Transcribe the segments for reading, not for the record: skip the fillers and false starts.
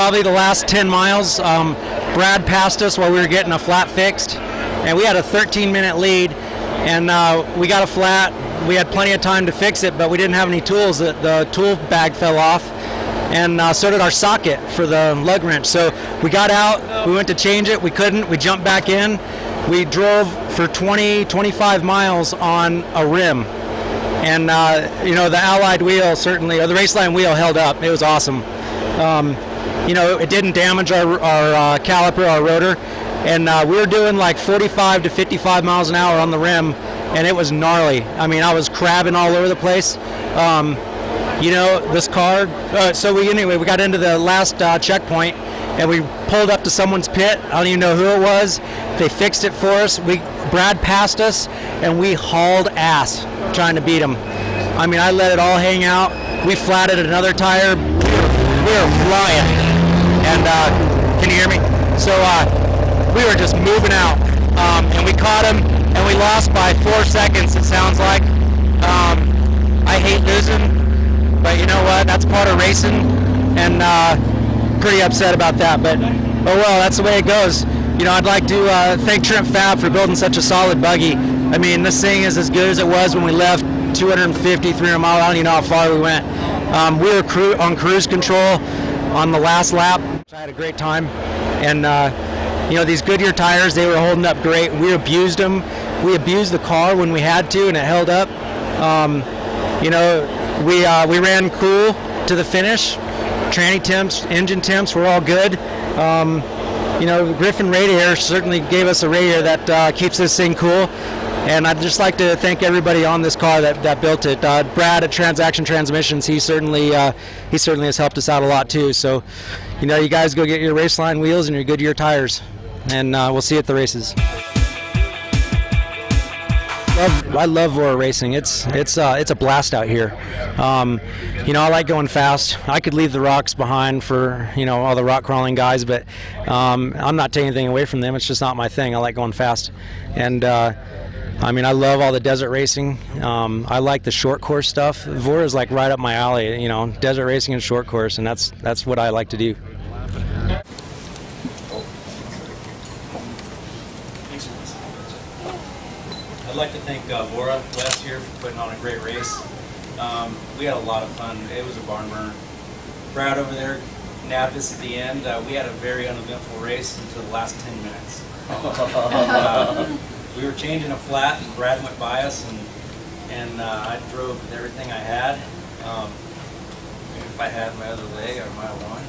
probably the last 10 miles. Brad passed us while we were getting a flat fixed, and we had a 13-minute lead, and we got a flat. We had plenty of time to fix it, but we didn't have any tools. The tool bag fell off, and so did our socket for the lug wrench. So we got out, we went to change it, we couldn't, we jumped back in. We drove for 25 miles on a rim. And you know, the Allied wheel certainly, or the Raceline wheel held up. It was awesome. You know, it didn't damage our caliper, our rotor, and we were doing like 45 to 55 miles an hour on the rim, and it was gnarly. I mean, I was crabbing all over the place. You know, this car. So we got into the last checkpoint, and we pulled up to someone's pit. I don't even know who it was. They fixed it for us. Brad passed us, and we hauled ass trying to beat him. I mean, I let it all hang out. We flatted another tire. We were flying. And can you hear me? So we were just moving out, and we caught him, and we lost by 4 seconds. It sounds like. I hate losing, but you know what? That's part of racing, and pretty upset about that. But oh well, that's the way it goes. You know, I'd like to thank Trent Fab for building such a solid buggy. I mean, this thing is as good as it was when we left. 250, 300 miles. I don't even know how far we went. We were on cruise control on the last lap. I had a great time, and you know, these Goodyear tires, they were holding up great. We abused them. We abused the car when we had to, and it held up. You know, we ran cool to the finish. Tranny temps, engine temps were all good. You know, Griffin Radiator certainly gave us a radiator that keeps this thing cool. And I'd just like to thank everybody on this car that built it. Brad at Transaction Transmissions, he certainly has helped us out a lot too. So, you know, you guys go get your Raceline wheels and your Goodyear tires, and we'll see you at the races. I love VORRA racing. It's a blast out here. You know, I like going fast. I could leave the rocks behind for, you know, all the rock crawling guys, but I'm not taking anything away from them. It's just not my thing. I like going fast, and I mean, I love all the desert racing. I like the short course stuff. VORRA is like right up my alley. You know, desert racing and short course, and that's what I like to do. I'd like to thank VORRA last year for putting on a great race. We had a lot of fun. It was a barn burner. Brad over there nabbed us at the end. We had a very uneventful race until the last 10 minutes. We were changing a flat, and Brad went by us, and I drove with everything I had. If I had my other leg, I might have won.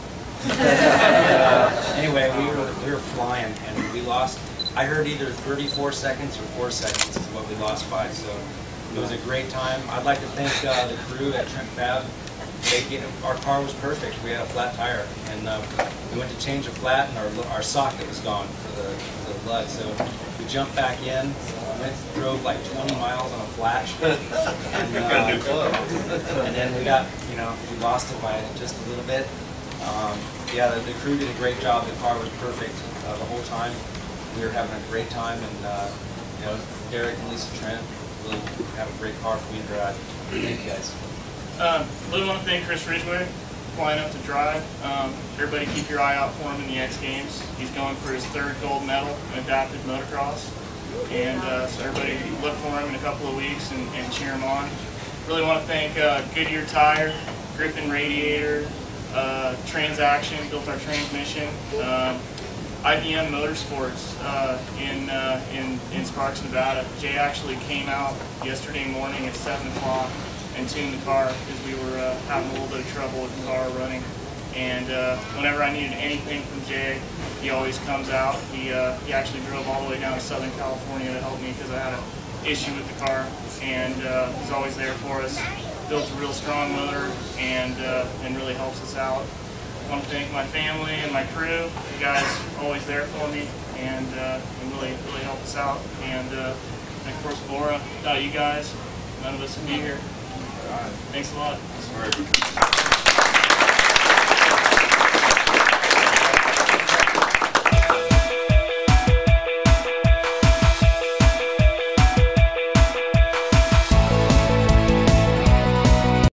Anyway, we were flying, and we lost. I heard either 34 seconds or 4 seconds is what we lost by. So it was a great time. I'd like to thank the crew at Trent Fab. Our car was perfect. We had a flat tire, and we went to change the flat, and our socket was gone for the lug. So we jumped back in, drove like 20 miles on a flat, and then we got, you know, we lost it by just a little bit. Yeah, the crew did a great job. The car was perfect the whole time. We were having a great time, and you know, Derek and Lisa Trent really have a great car for me to drive. Thank you guys. Really want to thank Chris Ridgway flying up to drive. Everybody keep your eye out for him in the X Games. He's going for his 3rd gold medal in adaptive motocross. And so everybody look for him in a couple of weeks and cheer him on. Really want to thank Goodyear Tire, Griffin Radiator, Transaction, built our transmission, IBM Motorsports in Sparks, Nevada. Jay actually came out yesterday morning at 7 o'clock and tuned the car because we were having a little bit of trouble with the car running. And whenever I needed anything from Jay, he always comes out. He actually drove all the way down to Southern California to help me because I had an issue with the car, and he's always there for us. Built a real strong motor and really helps us out. I want to thank my family and my crew. You guys are always there for me and really help us out. And of course, VORRA, without you guys, none of us would be here. Thanks a lot.